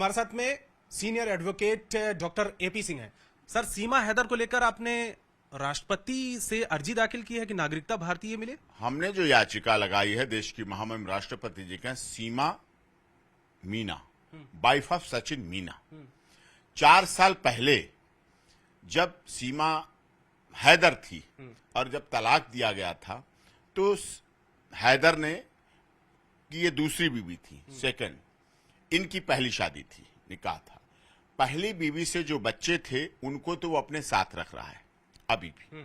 हमारे साथ में senior advocate doctor AP Singh हैं। सर, सीमा हैदर को लेकर आपने राष्ट्रपति से अर्जी दाखिल की है कि नागरिकता भारतीय मिले। हमने जो याचिका लगाई है देश की महामहिम राष्ट्रपति जी का सीमा मीना, वाइफ ऑफ सचिन मीना, 4 साल पहले जब सीमा हैदर थी और जब तलाक दिया गया था तो हैदर ने कि ये दूसरी बीवी थी, सेकंड, इनकी पहली शादी थी, निकाह था। पहली बीवी से जो बच्चे थे उनको तो वो अपने साथ रख रहा है अभी भी।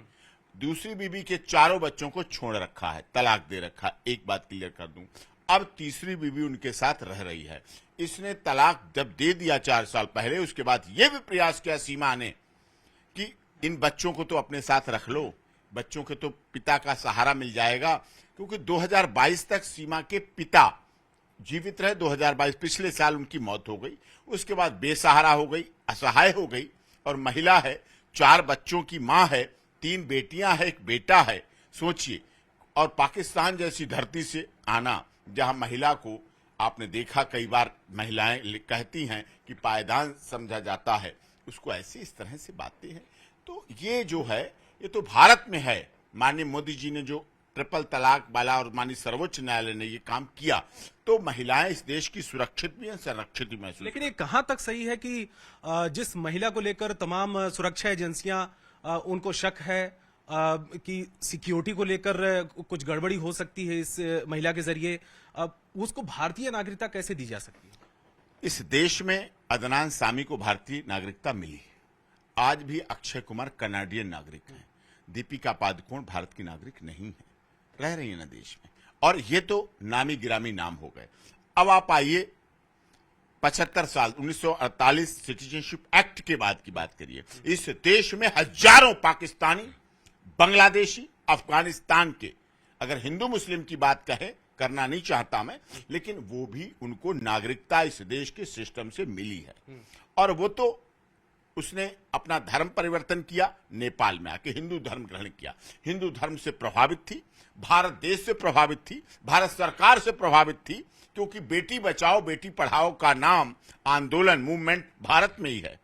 दूसरी बीवी के 4 बच्चों को छोड़ रखा है, तलाक दे रखा है। एक बात क्लियर कर दूं, अब तीसरी बीवी उनके साथ रह रही है। इसने तलाक जब दे दिया 4 साल पहले, उसके बाद ये भी प्रयास किया सीमा ने कि इन बच्चों को तो अपने साथ रख लो, बच्चों के तो पिता का सहारा मिल जाएगा, क्योंकि 2022 तक सीमा के पिता जीवित रहे। 2022 पिछले साल उनकी मौत हो गई, उसके बाद बेसहारा हो गई, असहाय हो गई, और महिला है, 4 बच्चों की मां है, 3 बेटियां हैं, 1 बेटा है। सोचिए, और पाकिस्तान जैसी धरती से आना जहां महिला को आपने देखा कई बार महिलाएं कहती हैं कि पायदान समझा जाता है, उसको ऐसी इस तरह से बातें हैं। तो ये जो है ये तो भारत में है। माननीय मोदी जी ने जो ट्रिपल तलाक वाला और माननीय सर्वोच्च न्यायालय ने ये काम किया तो महिलाएं इस देश की सुरक्षित भी हैं, संरक्षित भी महसूस। लेकिन ये कहां तक सही है कि जिस महिला को लेकर तमाम सुरक्षा एजेंसियां उनको शक है कि सिक्योरिटी को लेकर कुछ गड़बड़ी हो सकती है इस महिला के जरिए, उसको भारतीय नागरिकता कैसे दी जा सकती है? इस देश में अदनान सामी को भारतीय नागरिकता मिली। आज भी अक्षय कुमार कनाडियन नागरिक हैं, दीपिका पादुकोण भारत की नागरिक नहीं है, रह रही है ना देश में, और ये तो नामी गिरामी नाम हो गए। अब आप आइए 75 साल 1948 सिटीजनशिप एक्ट के बाद की बात करिए। इस देश में हजारों पाकिस्तानी, बांग्लादेशी, अफगानिस्तान के, अगर हिंदू मुस्लिम की बात कहे, करना नहीं चाहता मैं, लेकिन वो भी उनको नागरिकता इस देश के सिस्टम से मिली है। और वो तो उसने अपना धर्म परिवर्तन किया, नेपाल में आके हिंदू धर्म ग्रहण किया। हिंदू धर्म से प्रभावित थी, भारत देश से प्रभावित थी, भारत सरकार से प्रभावित थी, क्योंकि बेटी बचाओ बेटी पढ़ाओ का नाम आंदोलन, मूवमेंट भारत में ही है।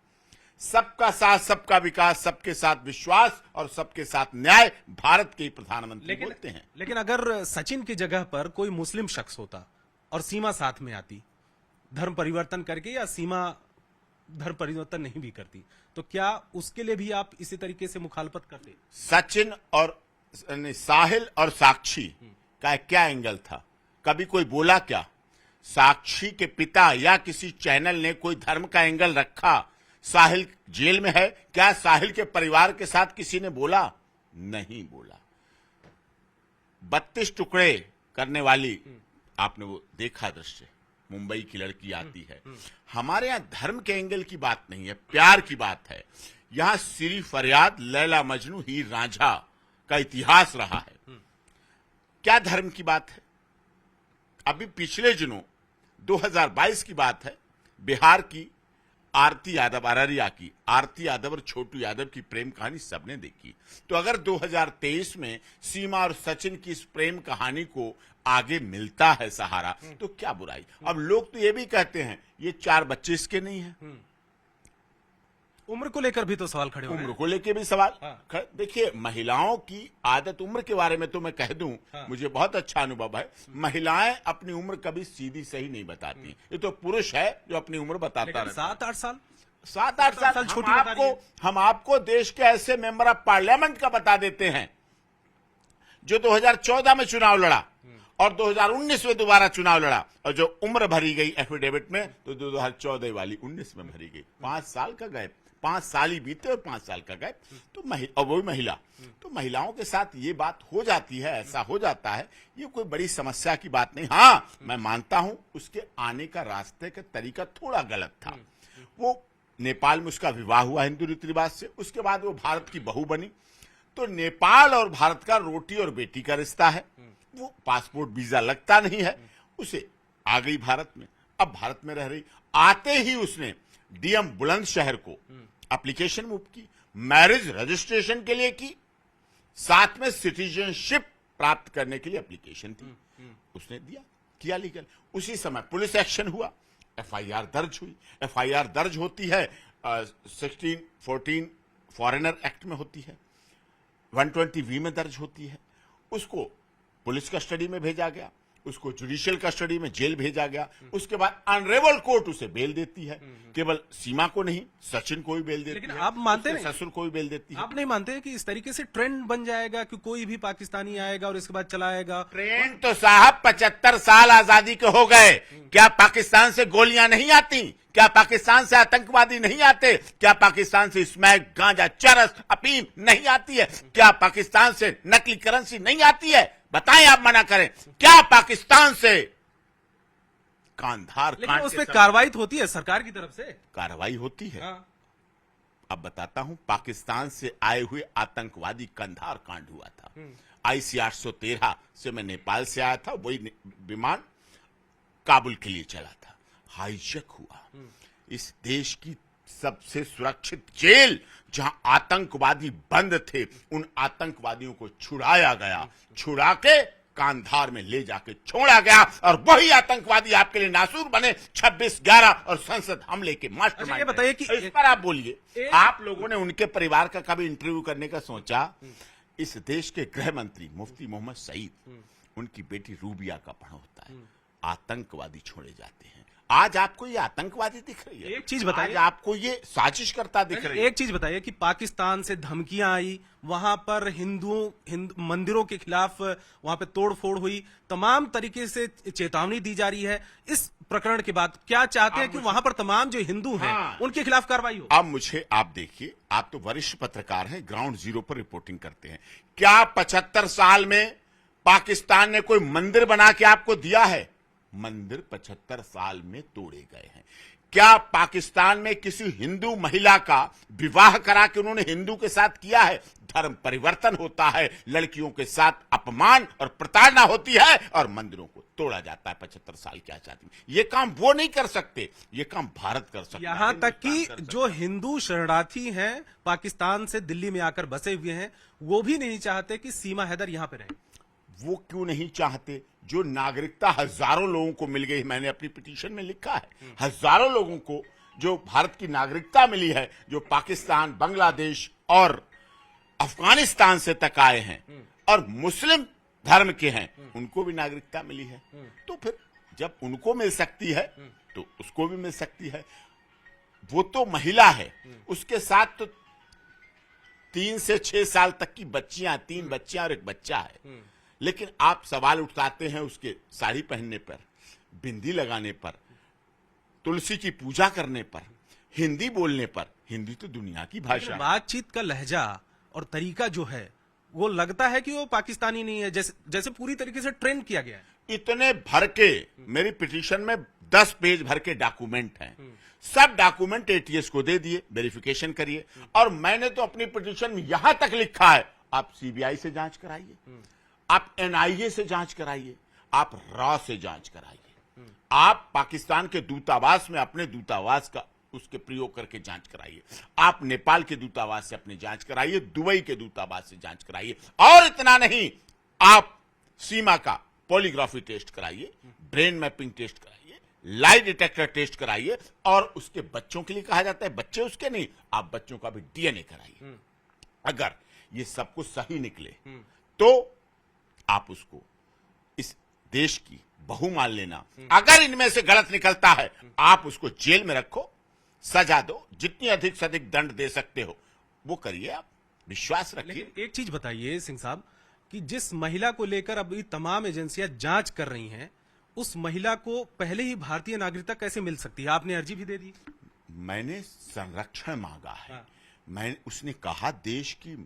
सबका साथ सबका विकास, सबके साथ विश्वास और सबके साथ न्याय भारत के प्रधानमंत्री बोलते हैं। लेकिन अगर सचिन की जगह पर कोई मुस्लिम शख्स होता और सीमा साथ में आती, धर्म परिवर्तन करके, या सीमा धर्म परिवर्तन नहीं भी करती, तो क्या उसके लिए भी आप इसी तरीके से मुखालफत करते? सचिन और साहिल और साक्षी का क्या एंगल था? कभी कोई बोला क्या? साक्षी के पिता या किसी चैनल ने कोई धर्म का एंगल रखा? साहिल जेल में है, क्या साहिल के परिवार के साथ किसी ने बोला? नहीं बोला। 32 टुकड़े करने वाली, आपने वो देखा दृश्य, मुंबई की लड़की आती है। हमारे यहां धर्म के एंगल की बात नहीं है, प्यार की बात है। यहां सिरी फरियाद, लैला मजनू, हीर रांझा का इतिहास रहा है। क्या धर्म की बात है? अभी पिछले दिनों 2022 की बात है, बिहार की आरती यादव, अररिया की आरती यादव और छोटू यादव की प्रेम कहानी सबने देखी। तो अगर 2023 में सीमा और सचिन की इस प्रेम कहानी को आगे मिलता है सहारा, तो क्या बुराई? अब लोग तो ये भी कहते हैं ये 4 बच्चे इसके नहीं हैं। उम्र को लेकर भी तो सवाल खड़े हो रहे हैं। उम्र को लेकर भी सवाल। देखिए, महिलाओं की आदत, उम्र के बारे में तो मैं कह दूं, मुझे बहुत अच्छा अनुभव है। महिलाएं अपनी उम्र कभी सीधी सही नहीं बताती। ये तो पुरुष है जो अपनी उम्र बताता है। 7-8 साल 7-8 साल हम आपको देश के ऐसे मेंबर ऑफ पार्लियामेंट का बता देते हैं जो 2014 में चुनाव लड़ा और 2019 में दोबारा चुनाव लड़ा, और जो उम्र भरी गई एफिडेविट में तो 2014 वाली 19 में भरी गई। 5 साल का गैप, 5 साल ही बीते और 5 साल का गैप। तो और वो भी महिला, तो महिलाओं के साथ ये बात हो जाती है, ऐसा हो जाता है। ये कोई बड़ी समस्या की बात नहीं। हाँ, मैं मानता हूं उसके आने का रास्ते का तरीका थोड़ा गलत था। वो नेपाल में उसका विवाह हुआ हिंदू रीति रिवाज से, उसके बाद वो भारत की बहू बनी। तो नेपाल और भारत का रोटी और बेटी का रिश्ता है। वो पासपोर्ट वीजा लगता नहीं है, उसे आ गई भारत में, अब भारत में रह रही। आते ही उसने डीएम बुलंदशहर को एप्लीकेशन मूव की, मैरिज रजिस्ट्रेशन के लिए की, साथ में सिटीजनशिप प्राप्त करने के लिए एप्लीकेशन थी, उसने दिया, किया लीगल। उसी समय पुलिस एक्शन हुआ, एफआईआर दर्ज हुई। एफआईआर दर्ज होती है 1614 फॉरेनर एक्ट में होती है, 120V में दर्ज होती है। उसको पुलिस कस्टडी में भेजा गया, उसको जुडिशियल कस्टडी में जेल भेजा गया। उसके बाद ऑनरेबल कोर्ट उसे बेल देती है। केवल सीमा को नहीं, सचिन को भी बेल देती है। लेकिन आप मानते नहीं, ससुर को भी बेल देती है। आप नहीं मानते कि इस तरीके से ट्रेंड बन जाएगा कि कोई भी पाकिस्तानी आएगा और इसके बाद चला आएगा? ट्रेंड तो साहब 75 साल आजादी के हो गए। क्या पाकिस्तान से गोलियां नहीं आती? क्या पाकिस्तान से आतंकवादी नहीं आते? क्या पाकिस्तान से स्मैक, गांजा, चरस, अफीम नहीं आती है? क्या पाकिस्तान से नकली करेंसी नहीं आती है? बताएं, आप मना करें। क्या पाकिस्तान से कांधार लेकिन कांड उस के पर समय कार्रवाई होती है सरकार की तरफ से। कार्रवाई होती है। हाँ। अब बताता हूं, पाकिस्तान से आए हुए आतंकवादी कंधार कांड हुआ था। IC 813 से मैं नेपाल से आया था, वही विमान काबुल के लिए चला था, हाईजैक हुआ। इस देश की सबसे सुरक्षित जेल जहां आतंकवादी बंद थे, उन आतंकवादियों को छुड़ाया गया, छुड़ा के कांधार में ले जाके छोड़ा गया, और वही आतंकवादी आपके लिए नासूर बने 26/11 और संसद हमले के मास्टरमाइंड। ये बताइए कि इस पर आप बोलिए, आप लोगों ने उनके परिवार का कभी इंटरव्यू करने का सोचा? इस देश के गृह मंत्री मुफ्ती मोहम्मद सईद, उनकी बेटी रूबिया का पढ़ा होता है। आतंकवादी छोड़े जाते हैं। आज आपको ये आतंकवादी दिख रही है? एक चीज बताइए, आज आपको ये साजिश करता दिख रही है? एक चीज बताइए कि पाकिस्तान से धमकियां आई, वहां पर मंदिरों के खिलाफ वहां पे तोड़फोड़ हुई, तमाम तरीके से चेतावनी दी जा रही है। इस प्रकरण के बाद क्या चाहते हैं कि वहां पर तमाम जो हिंदू हैं उनके खिलाफ कार्रवाई हो? अब मुझे आप देखिए, आप तो वरिष्ठ पत्रकार हैं, ग्राउंड जीरो पर रिपोर्टिंग करते हैं। क्या 75 साल में पाकिस्तान ने कोई मंदिर बना के आपको दिया है? मंदिर 75 साल में तोड़े गए हैं। क्या पाकिस्तान में किसी हिंदू महिला का विवाह करा के उन्होंने हिंदू के साथ किया है? धर्म परिवर्तन होता है, लड़कियों के साथ अपमान और प्रताड़ना होती है, और मंदिरों को तोड़ा जाता है 75 साल की आजादी में। ये काम वो नहीं कर सकते, ये काम भारत कर सकता है। यहां तक कि जो हिंदू शरणार्थी हैं पाकिस्तान से दिल्ली में आकर बसे हुए हैं, वो भी नहीं चाहते कि सीमा हैदर यहां पर रहे। वो क्यों नहीं चाहते? जो नागरिकता हजारों लोगों को मिल गई, मैंने अपनी पिटीशन में लिखा है, हजारों लोगों को जो भारत की नागरिकता मिली है, जो पाकिस्तान, बांग्लादेश और अफगानिस्तान से तक आए हैं और मुस्लिम धर्म के हैं, उनको भी नागरिकता मिली है। तो फिर जब उनको मिल सकती है तो उसको भी मिल सकती है। वो तो महिला है, उसके साथ तो 3 से 6 साल तक की बच्चियां, 3 बच्चियां और 1 बच्चा है। लेकिन आप सवाल उठाते हैं उसके साड़ी पहनने पर, बिंदी लगाने पर, तुलसी की पूजा करने पर, हिंदी बोलने पर। हिंदी तो दुनिया की भाषा है। बातचीत का लहजा और तरीका जो है वो लगता है कि वो पाकिस्तानी नहीं है, जैसे पूरी तरीके से ट्रेंड किया गया है। इतने भर के, मेरी पिटीशन में 10 पेज भर के डॉक्यूमेंट हैं। सब डॉक्यूमेंट ATS को दे दिए, वेरिफिकेशन करिए। और मैंने तो अपनी पिटीशन में यहां तक लिखा है, आप CBI से जांच कराइए, आप NIA से जांच कराइए, आप रॉ से जांच कराइए, आप पाकिस्तान के दूतावास में अपने दूतावास का उसके प्रयोग करके जांच कराइए, आप नेपाल के दूतावास से अपनी जांच कराइए, दुबई के दूतावास से जांच कराइए। और इतना नहीं, आप सीमा का पॉलीग्राफी टेस्ट कराइए, ब्रेन मैपिंग टेस्ट कराइए, लाई डिटेक्टर टेस्ट कराइए, और उसके बच्चों के लिए कहा जाता है, बच्चे उसके नहीं, आप बच्चों का भी DNA कराइए। अगर ये सब कुछ सही निकले तो आप उसको इस देश की बहू मान लेना। अगर इनमें से गलत निकलता है, आप उसको जेल में रखो, सजा दो, जितनी अधिक से अधिक दंड दे सकते हो वो करिए, आप विश्वास रखिए। लेकिन एक चीज बताइए सिंह साहब कि जिस महिला को लेकर अभी तमाम एजेंसियां जांच कर रही हैं, उस महिला को पहले ही भारतीय नागरिकता कैसे मिल सकती है? आपने अर्जी भी दे दी। मैंने संरक्षण मांगा है। उसने कहा देश की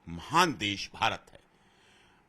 महान देश भारत है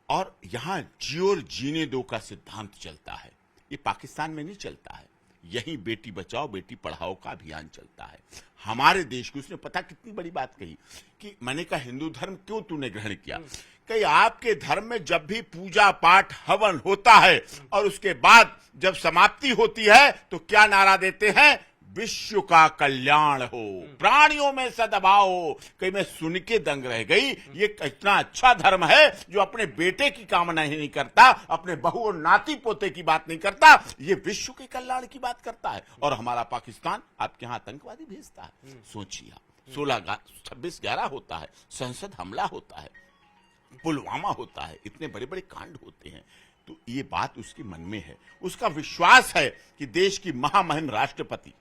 और यहां जियो और जीने दो का सिद्धांत चलता है। ये पाकिस्तान में नहीं चलता है। यही बेटी बचाओ बेटी पढ़ाओ का अभियान चलता है हमारे देश की। उसने पता कितनी बड़ी बात कही कि मैंने कहा हिंदू धर्म क्यों तूने ग्रहण किया? कि आपके धर्म में जब भी पूजा पाठ हवन होता है और उसके बाद जब समाप्ति होती है तो क्या नारा देते हैं? विश्व का कल्याण हो, प्राणियों में सद्भाव हो। कहीं मैं सुन के दंग रह गई, ये इतना अच्छा धर्म है जो अपने बेटे की कामना ही नहीं करता, अपने बहू और नाती पोते की बात नहीं करता, ये विश्व के कल्याण की बात करता है। और हमारा पाकिस्तान आपके यहां आतंकवादी भेजता है। सोचिए आप, 26/11 होता है, संसद हमला होता है, पुलवामा होता है, इतने बड़े बड़े कांड होते हैं, तो ये बात उसके मन में है। उसका विश्वास है कि देश की महामहिम राष्ट्रपति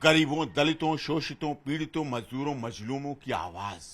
गरीबों, दलितों, शोषितों, पीड़ितों, मजदूरों, मजलूमों की आवाज।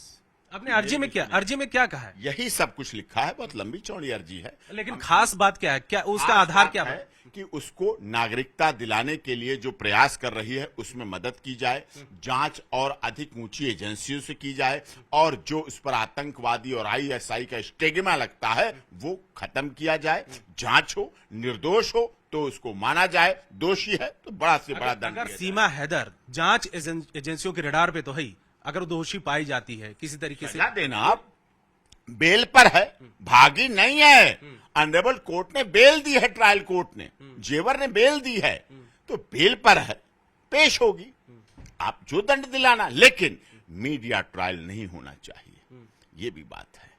आपने अर्जी में क्या कहा है? यही सब कुछ लिखा है, बहुत लंबी चौड़ी अर्जी है। लेकिन खास बात क्या है, क्या उसका आधार क्या है? कि उसको नागरिकता दिलाने के लिए जो प्रयास कर रही है उसमें मदद की जाए, जांच और अधिक ऊंची एजेंसियों से की जाए, और जो उस पर आतंकवादी और आईएसआई का स्टिग्मा लगता है वो खत्म किया जाए, जांच हो, निर्दोष हो तो उसको माना जाए, दोषी है तो बड़ा से बड़ा दंड दिया जाए। सीमा हैदर जांच एजेंसियों के रडार पे तो है ही, अगर दोषी पाई जाती है किसी तरीके से, सजा देना। आप बेल पर है, भागी नहीं है, ऑनरेबल कोर्ट ने बेल दी है, ट्रायल कोर्ट ने, जेवर ने बेल दी है, तो बेल पर है, पेश होगी, आप जो दंड दिलाना, लेकिन मीडिया ट्रायल नहीं होना चाहिए। ये भी बात है,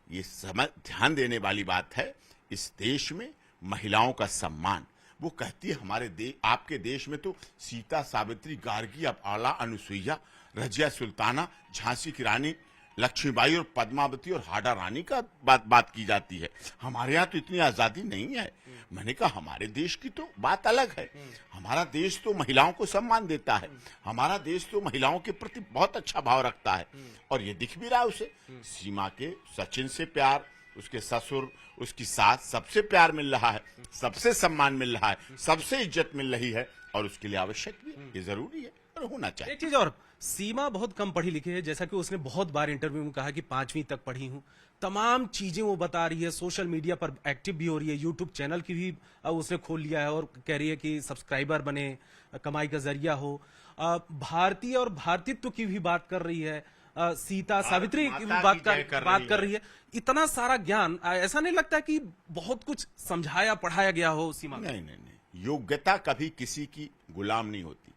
ये समझ ध्यान देने वाली बात है। इस देश में महिलाओं का सम्मान, वो कहती है हमारे आपके देश में तो सीता, सावित्री, गार्गी, आला, अनुसुईया, रजिया सुल्ताना, झांसी की रानी लक्ष्मीबाई और पद्मावती और हाडा रानी का बात की जाती है। हमारे यहाँ तो इतनी आजादी नहीं है। मैंने कहा हमारे देश की तो बात अलग है, हमारा देश तो महिलाओं को सम्मान देता है, हमारा देश तो महिलाओं के प्रति बहुत अच्छा भाव रखता है, और ये दिख भी रहा है उसे। सीमा के सचिन से प्यार, उसके ससुर, उसकी सास, सबसे प्यार मिल रहा है, सबसे सम्मान मिल रहा है, सबसे इज्जत मिल रही है, और उसके लिए आवश्यक भी है, ये जरूरी है और होना चाहिए। एक चीज और, सीमा बहुत कम पढ़ी लिखी है, जैसा कि उसने बहुत बार इंटरव्यू में कहा कि 5वीं तक पढ़ी हूं, तमाम चीजें वो बता रही है, सोशल मीडिया पर एक्टिव भी हो रही है, यूट्यूब चैनल की भी उसने खोल लिया है और कह रही है कि सब्सक्राइबर बने, कमाई का जरिया हो। भारतीय और भारतीत्व की भी बात कर रही है, सीता, सावित्री की भी बात कर रही है। इतना सारा ज्ञान, ऐसा नहीं लगता कि बहुत कुछ समझाया पढ़ाया गया हो सीमा? नहीं, योग्यता कभी किसी की गुलाम नहीं होती।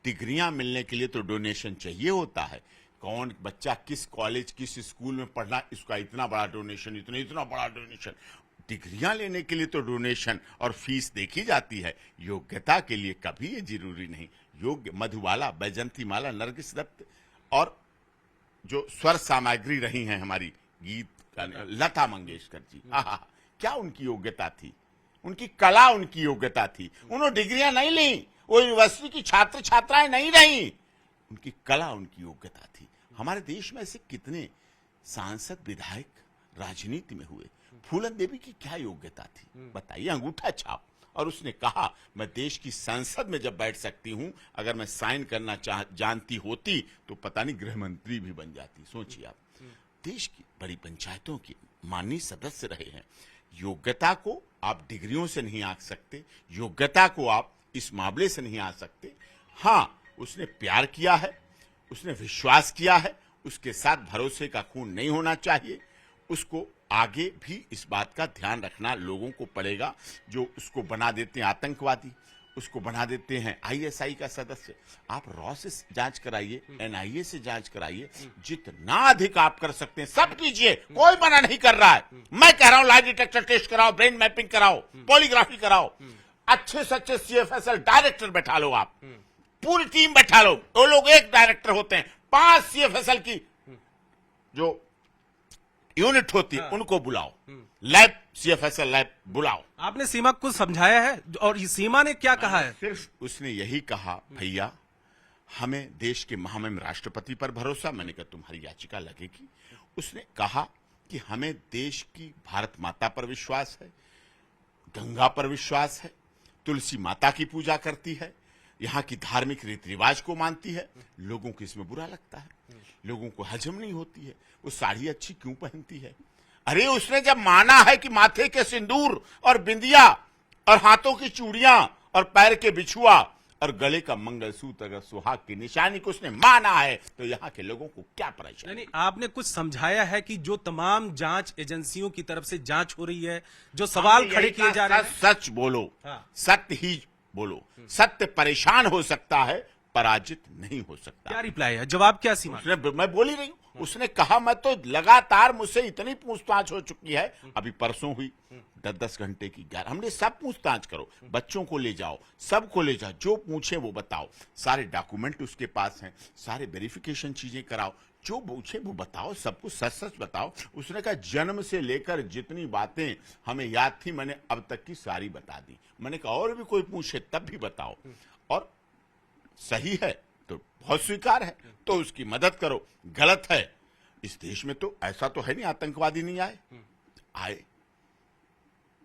डिग्रियां मिलने के लिए तो डोनेशन चाहिए होता है। कौन बच्चा किस कॉलेज, किस स्कूल में पढ़ना, इसका इतना बड़ा डोनेशन, इतना बड़ा डोनेशन। डिग्रियां लेने के लिए तो डोनेशन और फीस देखी जाती है, योग्यता के लिए कभी ये जरूरी नहीं। योग्य मधुबाला, बैजंती माला, नरगिस दत्त और जो स्वर सामग्री रही हैं हमारी गीत, लता मंगेशकर जी, क्या उनकी योग्यता थी, उनकी कला उनकी योग्यता थी। उन्होंने डिग्रियां नहीं ली, वो यूनिवर्सिटी की छात्र छात्राएं नहीं रही, उनकी कला उनकी योग्यता थी। हमारे देश में ऐसे कितने सांसद, विधायक राजनीति में हुए। फूलन देवी की क्या योग्यता थी बताइए, अंगूठा छाप। और उसने कहा मैं देश की संसद में जब बैठ सकती हूं, अगर मैं साइन करना जानती होती तो पता नहीं गृह मंत्री भी बन जाती। सोचिए आप, देश की बड़ी पंचायतों की माननीय सदस्य रहे हैं। योग्यता को आप डिग्रियों से नहीं आंक सकते, योग्यता को आप इस मामले से नहीं आ सकते। हाँ, उसने प्यार किया है, उसने विश्वास किया है, उसके साथ भरोसे का खून नहीं होना चाहिए। उसको आगे भी इस बात का ध्यान रखना लोगों को पड़ेगा, जो उसको बना देते हैं आतंकवादी, उसको बना देते हैं आईएसआई का सदस्य। आप रॉ से जांच कराइए, एनआईए से जांच कराइए, जितना अधिक आप कर सकते हैं सब कीजिए, कोई मना नहीं कर रहा है। मैं कह रहा हूं लाई डिटेक्टर टेस्ट कराओ, ब्रेन मैपिंग कराओ, पॉलीग्राफी कराओ, अच्छे से अच्छे सीएफएसएल डायरेक्टर बैठा लो, आप पूरी टीम बैठा लो। वो लोग एक डायरेक्टर होते हैं, 5 सीएफएसएल की जो यूनिट होती है उनको बुलाओ, लैब, सीएफएसएल लैब बुलाओ। आपने सीमा को समझाया है, और सीमा ने क्या कहा है? सिर्फ उसने यही कहा, भैया हमें देश के महामहिम राष्ट्रपति पर भरोसा। मैंने कहा तुम्हारी याचिका लगेगी। उसने कहा कि हमें देश की भारत माता पर विश्वास है, गंगा पर विश्वास है, तुलसी माता की पूजा करती है, यहाँ की धार्मिक रीति रिवाज को मानती है। लोगों को इसमें बुरा लगता है, लोगों को हजम नहीं होती है, वो साड़ी अच्छी क्यों पहनती है। अरे उसने जब माना है कि माथे के सिंदूर और बिंदिया और हाथों की चूड़ियां और पैर के बिछुआ और गले का मंगलसूत्र अगर सुहाग की निशानी को उसने माना है, तो यहाँ के लोगों को क्या परेशानी? नहीं, आपने कुछ समझाया है कि जो तमाम जांच एजेंसियों की तरफ से जांच हो रही है, जो सवाल खड़े किए जा रहे हैं, सच बोलो, हाँ। सत्य ही बोलो। सत्य परेशान हो सकता है, पराजित नहीं हो सकता। क्या रिप्लाई है, जवाब क्या सीमा? मैं बोल ही रही हूं। उसने कहा मैं तो लगातार, मुझसे इतनी पूछताछ हो चुकी है, अभी परसों हुई 10-10 घंटे की 11। हमने सब पूछताछ करो, बच्चों को ले जाओ, सबको ले जाओ, जो पूछे वो बताओ, सारे डॉक्यूमेंट उसके पास हैं, सारे वेरिफिकेशन चीजें कराओ, जो पूछे वो बताओ, सब कुछ सच सच बताओ। उसने कहा जन्म से लेकर जितनी बातें हमें याद थी मैंने अब तक की सारी बता दी। मैंने कहा और भी कोई पूछे तब भी बताओ, और सही है तो बहुत स्वीकार है तो उसकी मदद करो, गलत है, इस देश में तो ऐसा तो है नहीं आतंकवादी नहीं आए,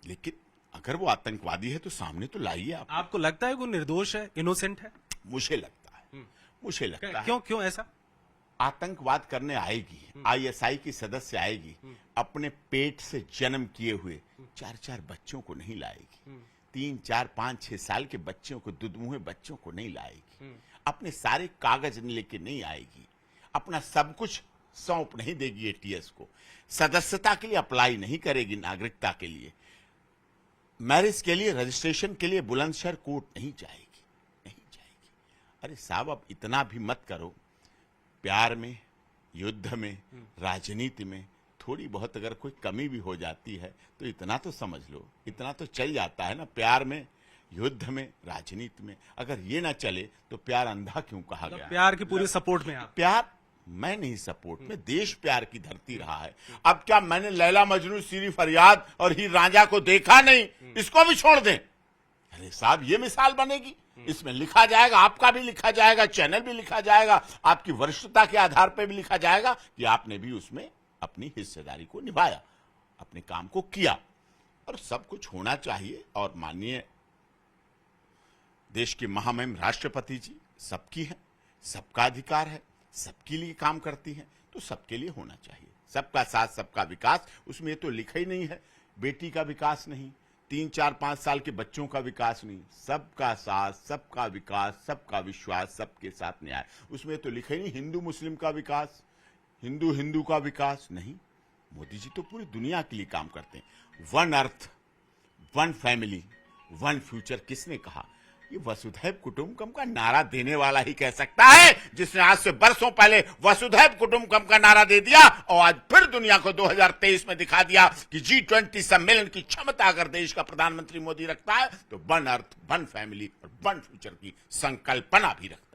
लेकिन अगर वो आतंकवादी है तो सामने तो लाइए आप। आपको लगता है वो निर्दोष है, इनोसेंट है? मुझे लगता है। क्यों ऐसा? आतंकवाद करने आएगी, आईएसआई की सदस्य आएगी, अपने पेट से जन्म किए हुए 4-4 बच्चों को नहीं लाएगी, 3, 4, 5, 6 साल के बच्चों को, दुधमुहे बच्चों को नहीं लाएगी, अपने सारे कागज लेके नहीं आएगी, अपना सब कुछ सौंप नहीं देगी एटीएस को, सदस्यता के लिए अप्लाई नहीं करेगी, नागरिकता के लिए, मैरिज के लिए, रजिस्ट्रेशन के लिए बुलंदशहर कोर्ट नहीं जाएगी। अरे साहब अब इतना भी मत करो। प्यार में, युद्ध में, राजनीति में थोड़ी बहुत अगर कोई कमी भी हो जाती है तो इतना तो समझ लो, इतना तो चल जाता है ना। प्यार में, युद्ध में, राजनीति में अगर ये ना चले तो प्यार अंधा क्यों कहा गया? प्यार के पूरे सपोर्ट में आप? प्यार मैं नहीं सपोर्ट में, देश प्यार की धरती रहा है। अब क्या मैंने लैला मजनू, सीरी फरियाद और हीर रांझा को देखा नहीं, इसको भी छोड़ दें? अरे साहब ये मिसाल बनेगी, इसमें लिखा जाएगा, आपका भी लिखा जाएगा, चैनल भी लिखा जाएगा, आपकी वरिष्ठता के आधार पर भी लिखा जाएगा कि आपने भी उसमें अपनी हिस्सेदारी को निभाया, अपने काम को किया, और सब कुछ होना चाहिए। और माननीय देश के महामहिम राष्ट्रपति जी सबकी है, सबका अधिकार है, सबके लिए काम करती हैं, तो सबके लिए होना चाहिए। सबका साथ सबका विकास, उसमें तो लिखा ही नहीं है बेटी का विकास नहीं, 3, 4, 5 साल के बच्चों का विकास नहीं, सबका साथ सबका विकास, सबका विश्वास, सबके साथ न्याय। उसमें तो लिखा ही नहीं हिंदू मुस्लिम का विकास, हिंदू हिंदू का विकास नहीं। मोदी जी तो पूरी दुनिया के लिए काम करते हैं। One earth, one family, one future किसने कहा? ये वसुधैव कुटुंबकम का नारा देने वाला ही कह सकता है, जिसने आज से बरसों पहले वसुधैव कुटुंबकम का नारा दे दिया और आज फिर दुनिया को 2023 में दिखा दिया कि G20 सम्मेलन की क्षमता अगर देश का प्रधानमंत्री मोदी रखता है तो वन अर्थ, वन फैमिली और वन फ्यूचर की संकल्पना भी रखता है।